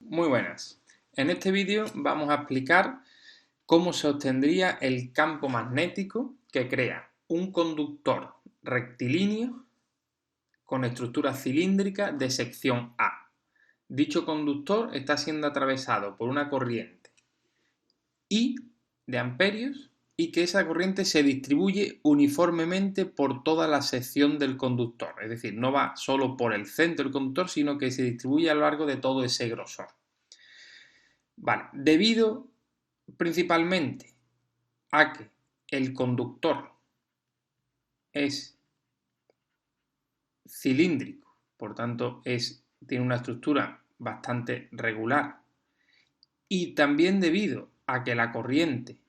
Muy buenas. En este vídeo vamos a explicar cómo se obtendría el campo magnético que crea un conductor rectilíneo con estructura cilíndrica de sección A. Dicho conductor está siendo atravesado por una corriente I de amperios y que esa corriente se distribuye uniformemente por toda la sección del conductor. Es decir, no va solo por el centro del conductor, sino que se distribuye a lo largo de todo ese grosor. Vale, debido principalmente a que el conductor es cilíndrico, por tanto tiene una estructura bastante regular, y también debido a que la corriente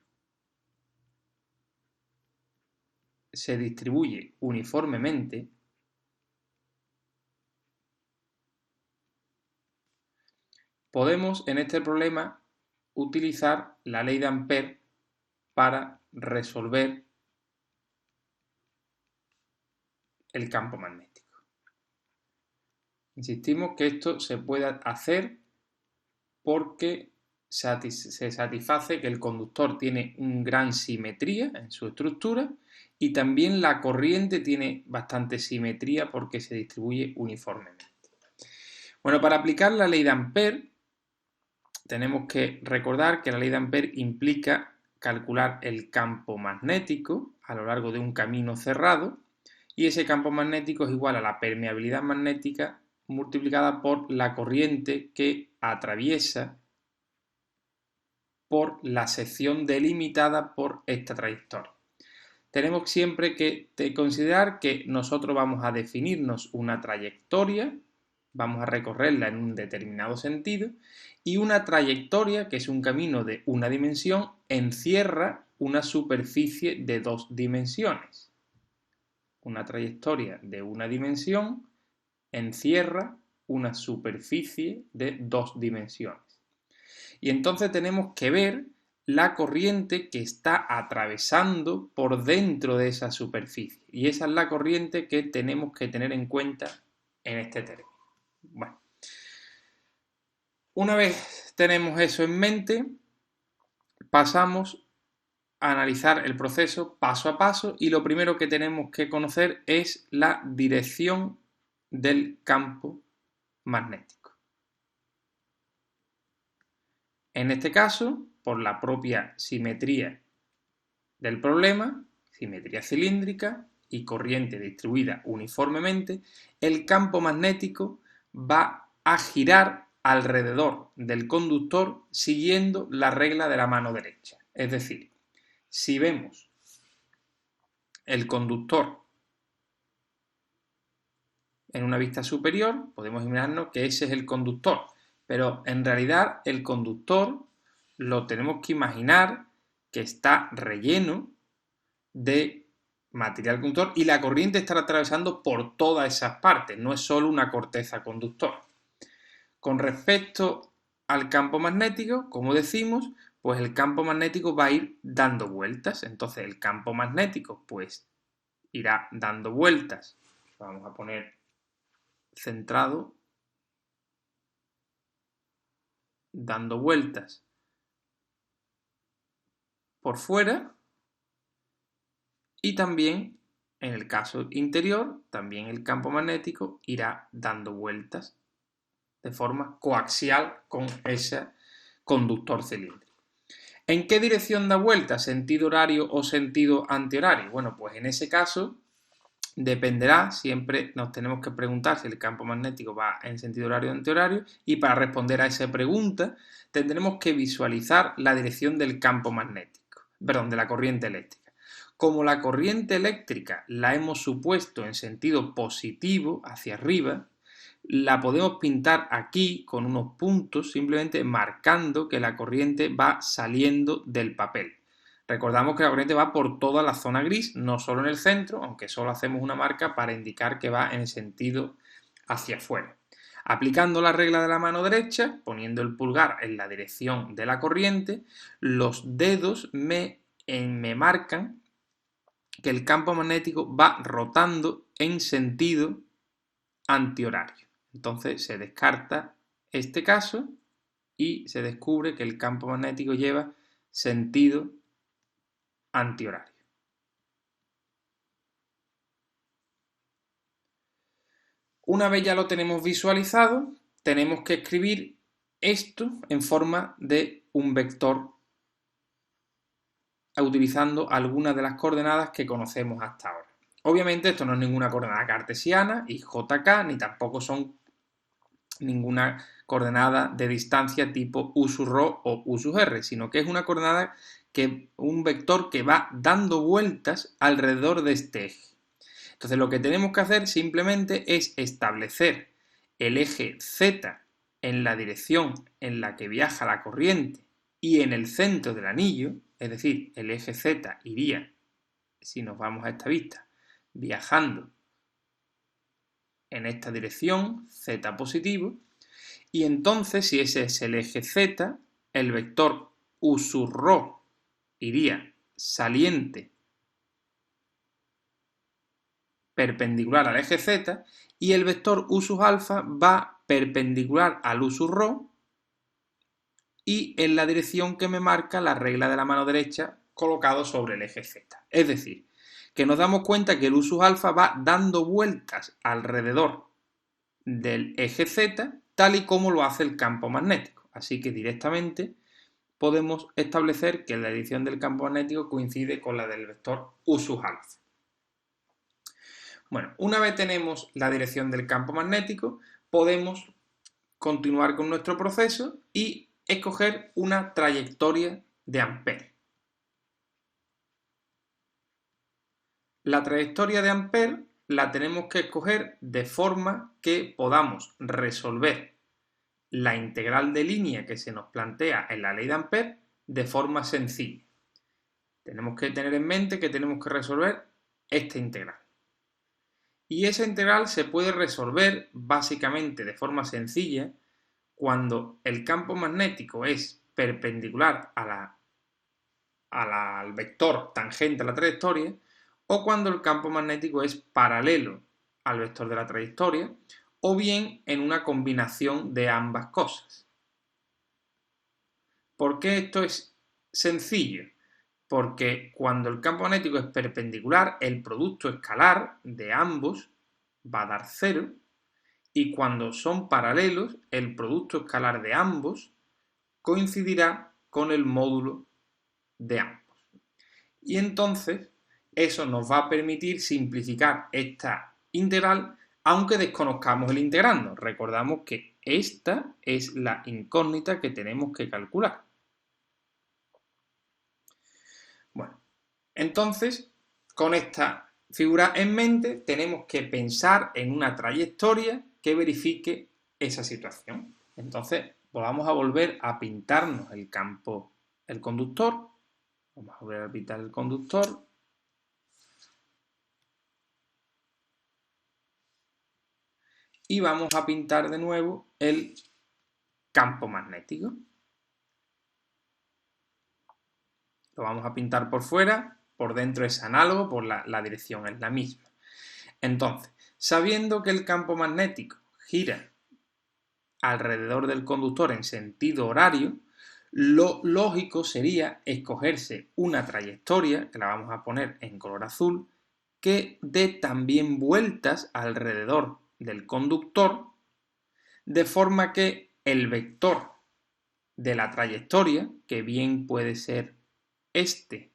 se distribuye uniformemente, podemos en este problema utilizar la ley de Ampère para resolver el campo magnético. Insistimos que esto se puede hacer porque se satisface que el conductor tiene una gran simetría en su estructura y también la corriente tiene bastante simetría porque se distribuye uniformemente. Bueno, para aplicar la ley de Ampère tenemos que recordar que la ley de Ampère implica calcular el campo magnético a lo largo de un camino cerrado y ese campo magnético es igual a la permeabilidad magnética multiplicada por la corriente que atraviesa por la sección delimitada por esta trayectoria. Tenemos siempre que considerar que nosotros vamos a definirnos una trayectoria, vamos a recorrerla en un determinado sentido, y una trayectoria, que es un camino de una dimensión, encierra una superficie de dos dimensiones. Una trayectoria de una dimensión encierra una superficie de dos dimensiones. Y entonces tenemos que ver la corriente que está atravesando por dentro de esa superficie. Y esa es la corriente que tenemos que tener en cuenta en este término. Bueno, una vez tenemos eso en mente, pasamos a analizar el proceso paso a paso y lo primero que tenemos que conocer es la dirección del campo magnético. En este caso, por la propia simetría del problema, simetría cilíndrica y corriente distribuida uniformemente, el campo magnético va a girar alrededor del conductor siguiendo la regla de la mano derecha. Es decir, si vemos el conductor en una vista superior, podemos imaginarnos que ese es el conductor, pero en realidad el conductor lo tenemos que imaginar que está relleno de material conductor y la corriente estará atravesando por todas esas partes, no es solo una corteza conductora. Con respecto al campo magnético, como decimos, pues el campo magnético va a ir dando vueltas, entonces el campo magnético pues irá dando vueltas, vamos a poner centrado, dando vueltas por fuera y también en el caso interior, también el campo magnético irá dando vueltas de forma coaxial con ese conductor cilíndrico. ¿En qué dirección da vuelta? ¿Sentido horario o sentido antihorario? Bueno, pues en ese caso dependerá, siempre nos tenemos que preguntar si el campo magnético va en sentido horario o antihorario, y para responder a esa pregunta tendremos que visualizar la dirección del campo magnético, perdón, de la corriente eléctrica. Como la corriente eléctrica la hemos supuesto en sentido positivo, hacia arriba, la podemos pintar aquí con unos puntos, simplemente marcando que la corriente va saliendo del papel. Recordamos que la corriente va por toda la zona gris, no solo en el centro, aunque solo hacemos una marca para indicar que va en el sentido hacia afuera. Aplicando la regla de la mano derecha, poniendo el pulgar en la dirección de la corriente, los dedos me marcan que el campo magnético va rotando en sentido antihorario. Entonces se descarta este caso y se descubre que el campo magnético lleva sentido antihorario. Una vez ya lo tenemos visualizado, tenemos que escribir esto en forma de un vector utilizando algunas de las coordenadas que conocemos hasta ahora. Obviamente esto no es ninguna coordenada cartesiana y JK, ni tampoco son ninguna coordenada de distancia tipo u sub ρ o u sub r, sino que es una coordenada un vector que va dando vueltas alrededor de este eje. Entonces lo que tenemos que hacer simplemente es establecer el eje Z en la dirección en la que viaja la corriente y en el centro del anillo, es decir, el eje Z iría, si nos vamos a esta vista, viajando en esta dirección, Z positivo, y entonces si ese es el eje Z, el vector u sub ρ iría saliente perpendicular al eje Z y el vector u sub alfa va perpendicular al u sub ρ y en la dirección que me marca la regla de la mano derecha colocado sobre el eje Z. Es decir, que nos damos cuenta que el u sub alfa va dando vueltas alrededor del eje Z tal y como lo hace el campo magnético. Así que directamente podemos establecer que la dirección del campo magnético coincide con la del vector u sub alfa. Bueno, una vez tenemos la dirección del campo magnético, podemos continuar con nuestro proceso y escoger una trayectoria de Ampère. La trayectoria de Ampère la tenemos que escoger de forma que podamos resolver la integral de línea que se nos plantea en la ley de Ampère de forma sencilla. Tenemos que tener en mente que tenemos que resolver esta integral. Y esa integral se puede resolver básicamente de forma sencilla cuando el campo magnético es perpendicular al vector tangente a la trayectoria o cuando el campo magnético es paralelo al vector de la trayectoria o bien en una combinación de ambas cosas. ¿Por qué esto es sencillo? Porque cuando el campo magnético es perpendicular, el producto escalar de ambos va a dar 0 y cuando son paralelos, el producto escalar de ambos coincidirá con el módulo de ambos. Y entonces eso nos va a permitir simplificar esta integral aunque desconozcamos el integrando. Recordamos que esta es la incógnita que tenemos que calcular. Bueno, entonces, con esta figura en mente, tenemos que pensar en una trayectoria que verifique esa situación. Entonces, vamos a volver a pintarnos el campo, el conductor. Vamos a volver a pintar el conductor. Y vamos a pintar de nuevo el campo magnético. Lo vamos a pintar por fuera, por dentro es análogo, por la dirección es la misma. Entonces, sabiendo que el campo magnético gira alrededor del conductor en sentido horario, lo lógico sería escogerse una trayectoria, que la vamos a poner en color azul, que dé también vueltas alrededor del conductor, de forma que el vector de la trayectoria, que bien puede ser este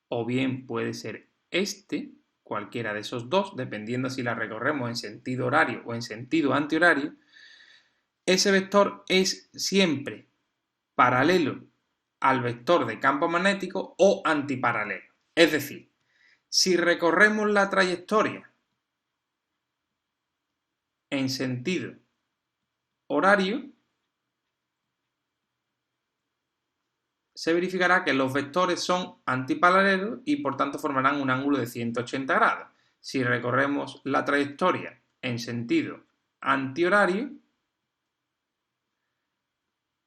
o bien puede ser este, cualquiera de esos dos, dependiendo si la recorremos en sentido horario o en sentido antihorario, ese vector es siempre paralelo al vector de campo magnético o antiparalelo. Es decir, si recorremos la trayectoria en sentido horario, se verificará que los vectores son antiparalelos y por tanto formarán un ángulo de 180 grados. Si recorremos la trayectoria en sentido antihorario,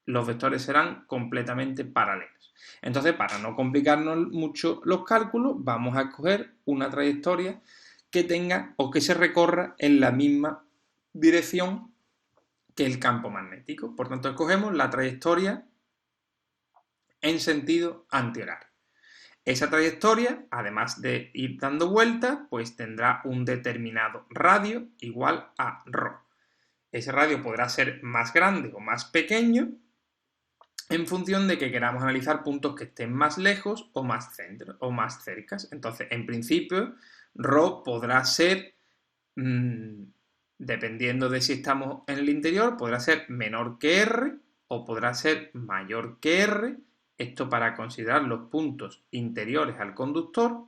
los vectores serán completamente paralelos. Entonces, para no complicarnos mucho los cálculos, vamos a escoger una trayectoria que tenga o que se recorra en la misma dirección que el campo magnético. Por tanto, escogemos la trayectoria en sentido antihorario. Esa trayectoria, además de ir dando vueltas, pues tendrá un determinado radio igual a ρ. Ese radio podrá ser más grande o más pequeño en función de que queramos analizar puntos que estén más lejos o más cercas. Entonces, en principio, ρ podrá ser, dependiendo de si estamos en el interior, podrá ser menor que r o podrá ser mayor que r. Esto para considerar los puntos interiores al conductor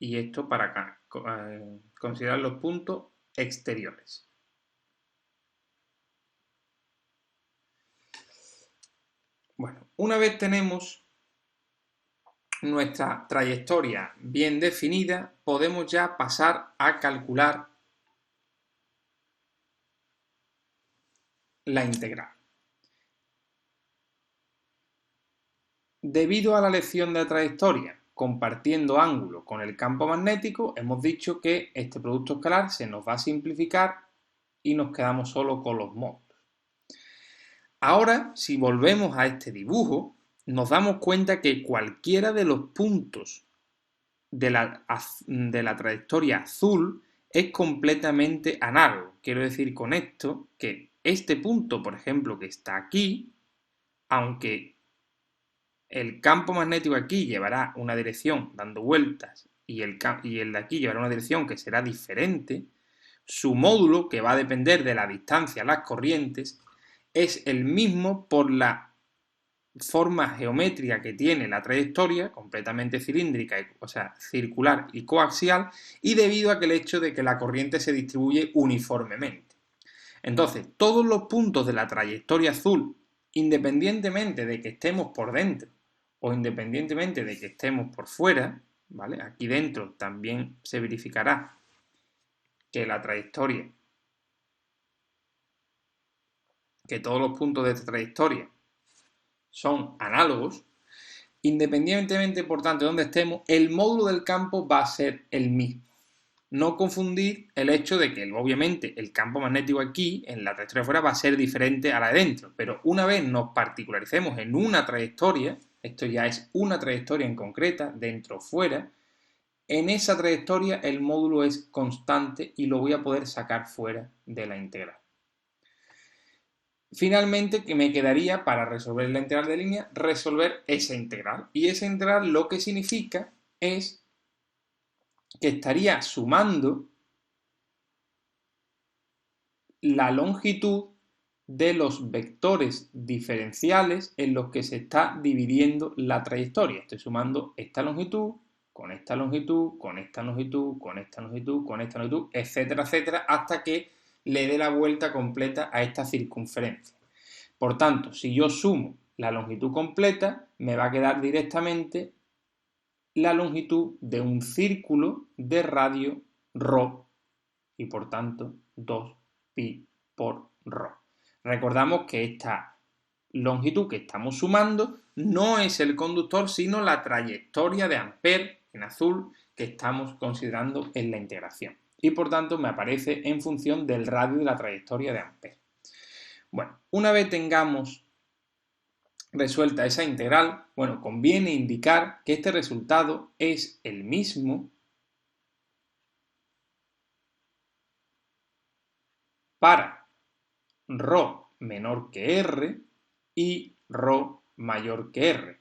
y esto para considerar los puntos exteriores. Bueno, una vez tenemos nuestra trayectoria bien definida, podemos ya pasar a calcular la integral. Debido a la elección de la trayectoria compartiendo ángulo con el campo magnético, hemos dicho que este producto escalar se nos va a simplificar y nos quedamos solo con los módulos. Ahora, si volvemos a este dibujo, nos damos cuenta que cualquiera de los puntos de la trayectoria azul es completamente análogo. Quiero decir con esto que este punto, por ejemplo, que está aquí, aunque el campo magnético aquí llevará una dirección dando vueltas y el de aquí llevará una dirección que será diferente, su módulo, que va a depender de la distancia a las corrientes, es el mismo por la forma geométrica que tiene la trayectoria, completamente cilíndrica, o sea, circular y coaxial, y debido a que el hecho de que la corriente se distribuye uniformemente. Entonces, todos los puntos de la trayectoria azul, independientemente de que estemos por dentro o independientemente de que estemos por fuera, ¿vale? Aquí dentro también se verificará que la trayectoria, que todos los puntos de esta trayectoria son análogos, independientemente, por tanto, de donde estemos, el módulo del campo va a ser el mismo. No confundir el hecho de que, obviamente, el campo magnético aquí, en la trayectoria de fuera, va a ser diferente a la de dentro, pero una vez nos particularicemos en una trayectoria, esto ya es una trayectoria en concreta, dentro o fuera, en esa trayectoria el módulo es constante y lo voy a poder sacar fuera de la integral. Finalmente, que me quedaría para resolver la integral de línea, resolver esa integral. Y esa integral lo que significa es que estaría sumando la longitud de los vectores diferenciales en los que se está dividiendo la trayectoria. Estoy sumando esta longitud con esta longitud, con esta longitud, con esta longitud, con esta longitud, etcétera, etcétera, hasta que le dé la vuelta completa a esta circunferencia. Por tanto, si yo sumo la longitud completa, me va a quedar directamente la longitud de un círculo de radio ρ y por tanto 2pi por ρ. Recordamos que esta longitud que estamos sumando no es el conductor, sino la trayectoria de Ampère en azul que estamos considerando en la integración. Y por tanto me aparece en función del radio de la trayectoria de Ampère. Bueno, una vez tengamos resuelta esa integral, bueno, conviene indicar que este resultado es el mismo para ρ menor que r y ρ mayor que r.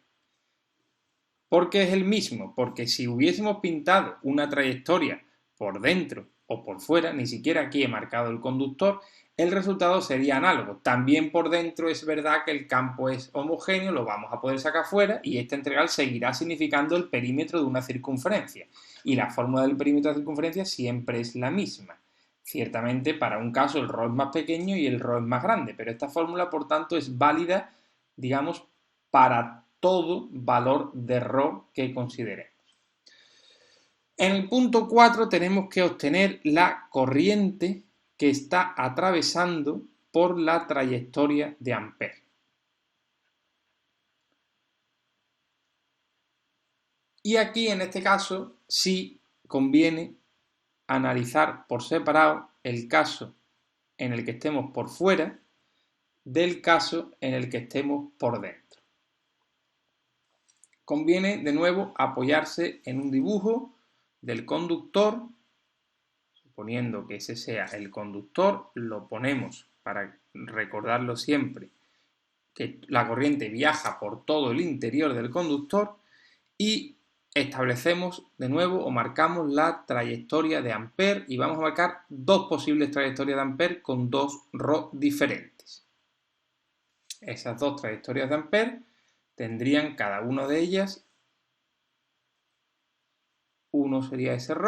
¿Por qué es el mismo? Porque si hubiésemos pintado una trayectoria por dentro o por fuera, ni siquiera aquí he marcado el conductor, el resultado sería análogo. También por dentro es verdad que el campo es homogéneo, lo vamos a poder sacar fuera y esta integral seguirá significando el perímetro de una circunferencia. Y la fórmula del perímetro de la circunferencia siempre es la misma. Ciertamente para un caso el ρ es más pequeño y el ρ es más grande, pero esta fórmula por tanto es válida, digamos, para todo valor de ρ que consideremos. En el punto 4 tenemos que obtener la corriente que está atravesando por la trayectoria de Ampère. Y aquí en este caso sí conviene analizar por separado el caso en el que estemos por fuera del caso en el que estemos por dentro. Conviene de nuevo apoyarse en un dibujo del conductor, suponiendo que ese sea el conductor, lo ponemos para recordarlo siempre, que la corriente viaja por todo el interior del conductor y establecemos de nuevo o marcamos la trayectoria de Ampère y vamos a marcar dos posibles trayectorias de Ampère con dos ρ diferentes. Esas dos trayectorias de Ampère tendrían cada una de ellas, uno sería ese ρ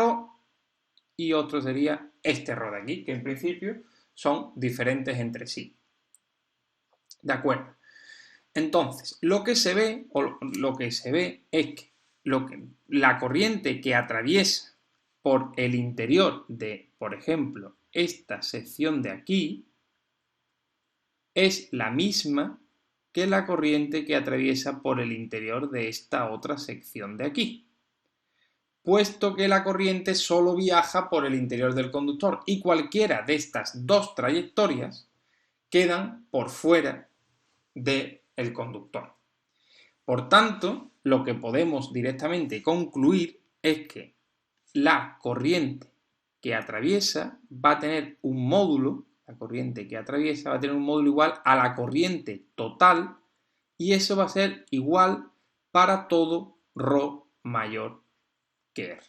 y otro sería este ρ de aquí, que en principio son diferentes entre sí. ¿De acuerdo? Entonces, lo que se ve es que la corriente que atraviesa por el interior de, por ejemplo, esta sección de aquí, es la misma que la corriente que atraviesa por el interior de esta otra sección de aquí, puesto que la corriente solo viaja por el interior del conductor y cualquiera de estas dos trayectorias quedan por fuera del conductor. Por tanto, lo que podemos directamente concluir es que la corriente que atraviesa va a tener un módulo, la corriente que atraviesa va a tener un módulo igual a la corriente total y eso va a ser igual para todo ρ mayor que R.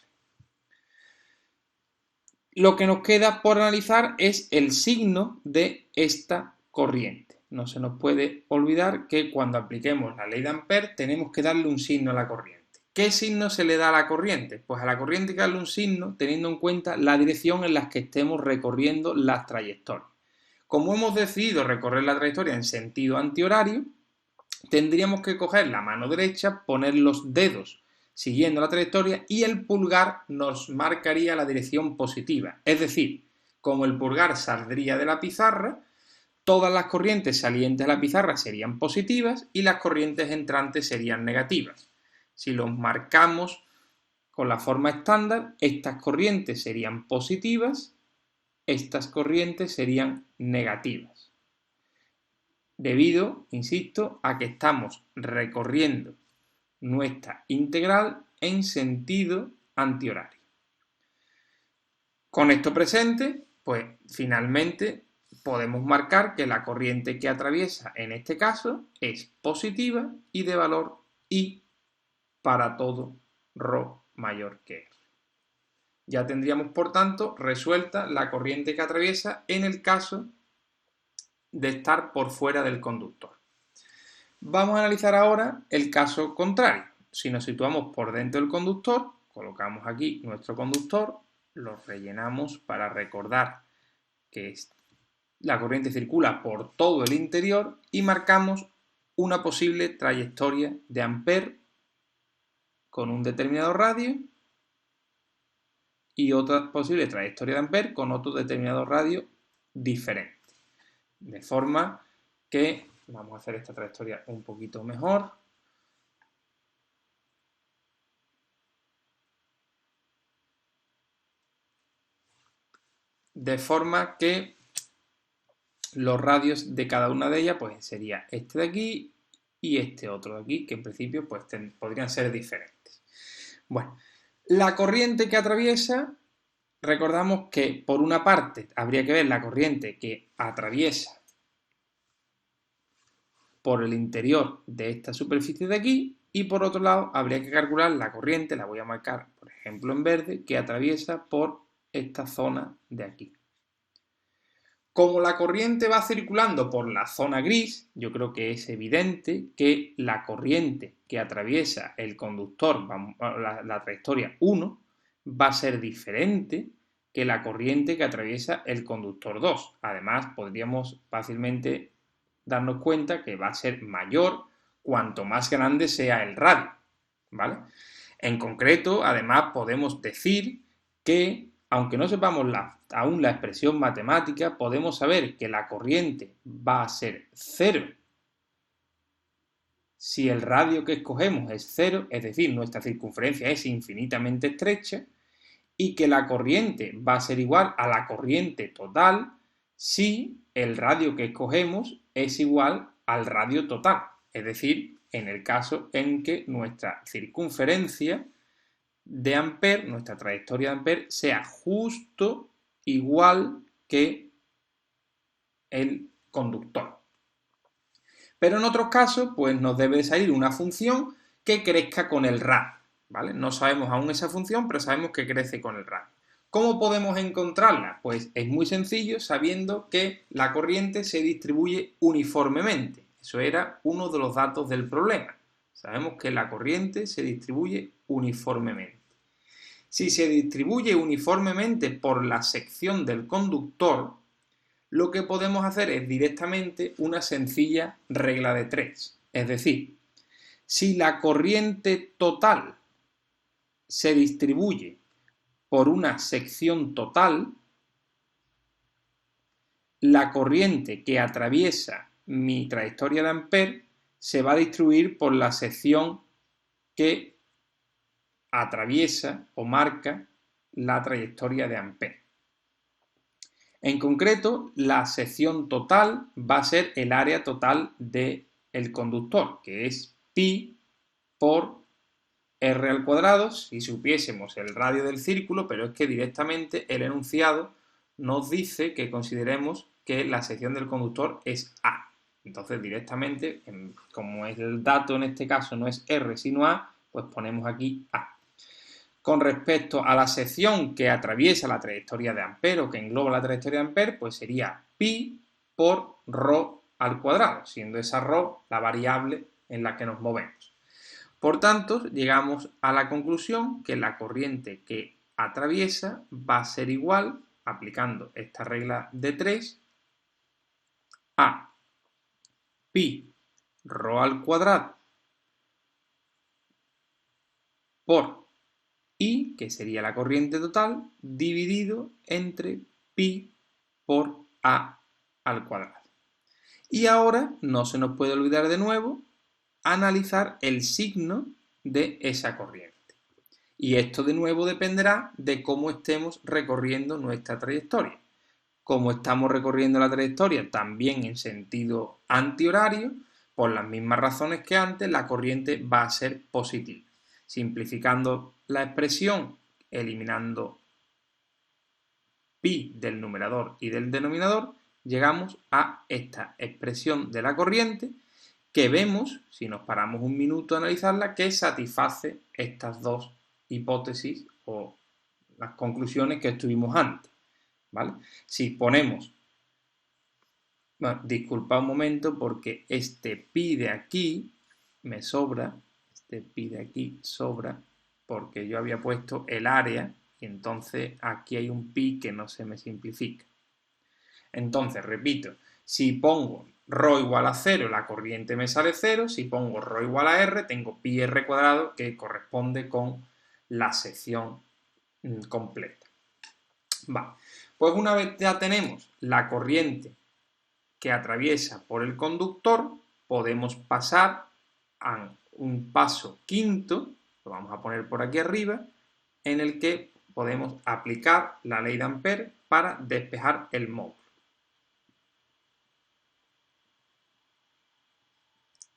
Lo que nos queda por analizar es el signo de esta corriente. No se nos puede olvidar que cuando apliquemos la ley de Ampère tenemos que darle un signo a la corriente. ¿Qué signo se le da a la corriente? Pues a la corriente hay que darle un signo teniendo en cuenta la dirección en la que estemos recorriendo las trayectorias. Como hemos decidido recorrer la trayectoria en sentido antihorario, tendríamos que coger la mano derecha, poner los dedos siguiendo la trayectoria y el pulgar nos marcaría la dirección positiva. Es decir, como el pulgar saldría de la pizarra, todas las corrientes salientes de la pizarra serían positivas y las corrientes entrantes serían negativas. Si los marcamos con la forma estándar, estas corrientes serían positivas, estas corrientes serían negativas. Debido, insisto, a que estamos recorriendo nuestra integral en sentido antihorario. Con esto presente, pues finalmente podemos marcar que la corriente que atraviesa en este caso es positiva y de valor I para todo ρ mayor que R. Ya tendríamos, por tanto, resuelta la corriente que atraviesa en el caso de estar por fuera del conductor. Vamos a analizar ahora el caso contrario. Si nos situamos por dentro del conductor, colocamos aquí nuestro conductor, lo rellenamos para recordar que la corriente circula por todo el interior y marcamos una posible trayectoria de Ampère con un determinado radio y otra posible trayectoria de Ampère con otro determinado radio diferente. De forma que vamos a hacer esta trayectoria un poquito mejor. De forma que los radios de cada una de ellas pues sería este de aquí y este otro de aquí, que en principio pues podrían ser diferentes. Bueno, la corriente que atraviesa, recordamos que por una parte habría que ver la corriente que atraviesa por el interior de esta superficie de aquí y por otro lado habría que calcular la corriente, la voy a marcar por ejemplo en verde, que atraviesa por esta zona de aquí. Como la corriente va circulando por la zona gris, yo creo que es evidente que la corriente que atraviesa el conductor, la trayectoria 1, va a ser diferente que la corriente que atraviesa el conductor 2. Además, podríamos fácilmente darnos cuenta que va a ser mayor cuanto más grande sea el radio, ¿vale? En concreto, además, podemos decir que, aunque no sepamos aún la expresión matemática, podemos saber que la corriente va a ser 0 si el radio que escogemos es 0, es decir, nuestra circunferencia es infinitamente estrecha, y que la corriente va a ser igual a la corriente total si el radio que escogemos es igual al radio total. Es decir, en el caso en que nuestra circunferencia de Ampere, nuestra trayectoria de Ampere, sea justo igual que el conductor. Pero en otros casos, pues nos debe salir una función que crezca con el radio, ¿vale? No sabemos aún esa función, pero sabemos que crece con el radio. ¿Cómo podemos encontrarla? Pues es muy sencillo, sabiendo que la corriente se distribuye uniformemente. Eso era uno de los datos del problema. Sabemos que la corriente se distribuye uniformemente. Si se distribuye uniformemente por la sección del conductor, lo que podemos hacer es directamente una sencilla regla de 3. Es decir, si la corriente total se distribuye por una sección total, la corriente que atraviesa mi trayectoria de Ampere se va a distribuir por la sección que atraviesa o marca la trayectoria de Ampere. En concreto, la sección total va a ser el área total del conductor, que es pi por r al cuadrado, si supiésemos el radio del círculo, pero es que directamente el enunciado nos dice que consideremos que la sección del conductor es A. Entonces, directamente, como el dato en este caso no es R sino A, pues ponemos aquí A. Con respecto a la sección que atraviesa la trayectoria de Ampere o que engloba la trayectoria de Ampere, pues sería pi por ρ al cuadrado, siendo esa ρ la variable en la que nos movemos. Por tanto, llegamos a la conclusión que la corriente que atraviesa va a ser igual, aplicando esta regla de 3, a pi ρ al cuadrado por I, que sería la corriente total, dividido entre pi por A al cuadrado. Y ahora no se nos puede olvidar de nuevo analizar el signo de esa corriente. Y esto de nuevo dependerá de cómo estemos recorriendo nuestra trayectoria. Como estamos recorriendo la trayectoria también en sentido antihorario, por las mismas razones que antes, la corriente va a ser positiva. Simplificando la expresión, eliminando pi del numerador y del denominador, llegamos a esta expresión de la corriente que vemos, si nos paramos un minuto a analizarla, que satisface estas dos hipótesis o las conclusiones que estuvimos antes, ¿vale? Si ponemos, bueno, disculpa un momento porque este pi de aquí me sobra, este pi de aquí sobra porque yo había puesto el área y entonces aquí hay un pi que no se me simplifica. Entonces, repito, si pongo ρ igual a 0, la corriente me sale 0. Si pongo ρ igual a r, tengo pi r cuadrado que corresponde con la sección completa. Vale. Pues una vez ya tenemos la corriente que atraviesa por el conductor, podemos pasar a un paso quinto, lo vamos a poner por aquí arriba, en el que podemos aplicar la ley de Ampere para despejar el módulo.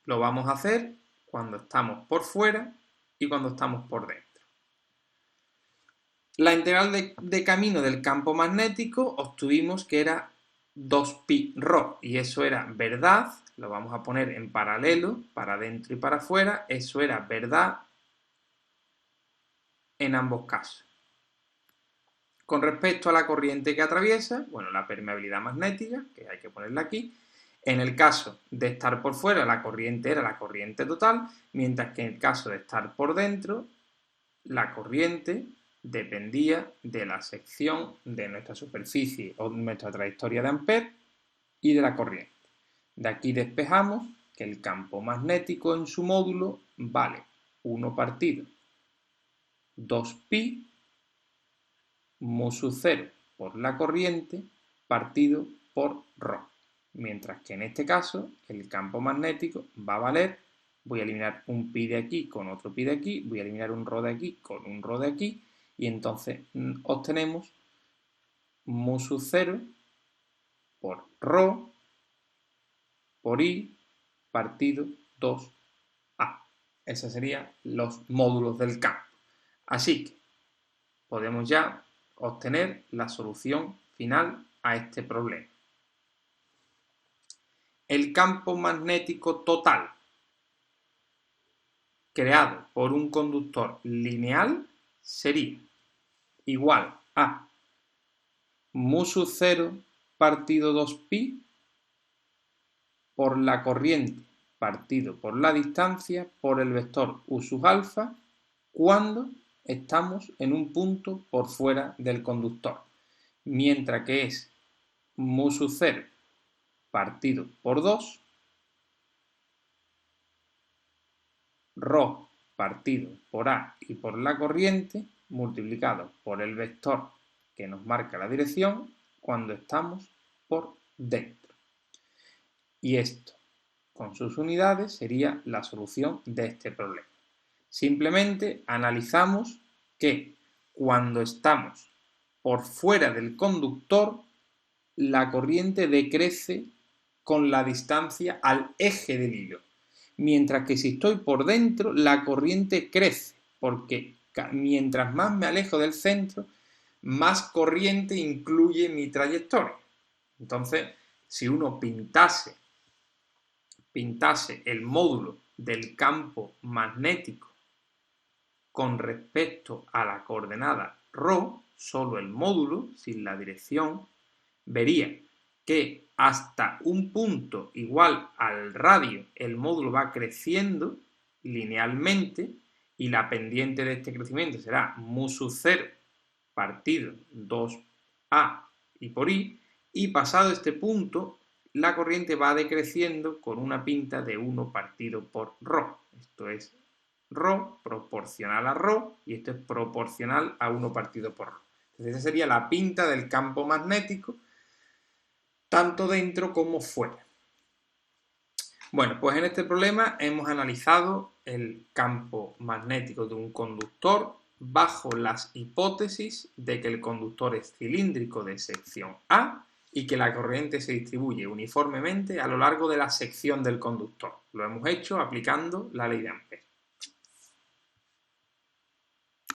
Lo vamos a hacer cuando estamos por fuera y cuando estamos por dentro. La integral de camino del campo magnético obtuvimos que era 2pi ρ y eso era verdad, lo vamos a poner en paralelo, para adentro y para afuera, eso era verdad en ambos casos. Con respecto a la corriente que atraviesa, bueno, la permeabilidad magnética, que hay que ponerla aquí, en el caso de estar por fuera, la corriente era la corriente total, mientras que en el caso de estar por dentro, la corriente dependía de la sección de nuestra superficie o nuestra trayectoria de Ampere y de la corriente. De aquí despejamos que el campo magnético en su módulo vale 1 partido 2pi mu sub 0 por la corriente partido por ρ. Mientras que en este caso el campo magnético va a valer, voy a eliminar un pi de aquí con otro pi de aquí, voy a eliminar un ρ de aquí con un ρ de aquí, y entonces obtenemos mu sub 0 por ρ por I partido 2A. Esos serían los módulos del campo. Así que podemos ya obtener la solución final a este problema. El campo magnético total creado por un conductor lineal sería igual a mu sub 0 partido 2pi por la corriente partido por la distancia por el vector u sub alfa cuando estamos en un punto por fuera del conductor, mientras que es mu sub 0 partido por 2 ρ partido por A y por la corriente multiplicado por el vector que nos marca la dirección cuando estamos por dentro. Y esto, con sus unidades, sería la solución de este problema. Simplemente analizamos que cuando estamos por fuera del conductor, la corriente decrece con la distancia al eje del hilo. Mientras que si estoy por dentro, la corriente crece, porque mientras más me alejo del centro, más corriente incluye mi trayectoria. Entonces, si uno pintase el módulo del campo magnético con respecto a la coordenada ρ, solo el módulo, sin la dirección, vería que hasta un punto igual al radio el módulo va creciendo linealmente y la pendiente de este crecimiento será mu sub 0 partido 2A y por I, y pasado este punto la corriente va decreciendo con una pinta de 1 partido por ρ. Esto es ρ proporcional a ρ y esto es proporcional a 1 partido por ρ. Entonces esa sería la pinta del campo magnético tanto dentro como fuera. Bueno, pues en este problema hemos analizado el campo magnético de un conductor bajo las hipótesis de que el conductor es cilíndrico de sección A y que la corriente se distribuye uniformemente a lo largo de la sección del conductor. Lo hemos hecho aplicando la ley de Ampère.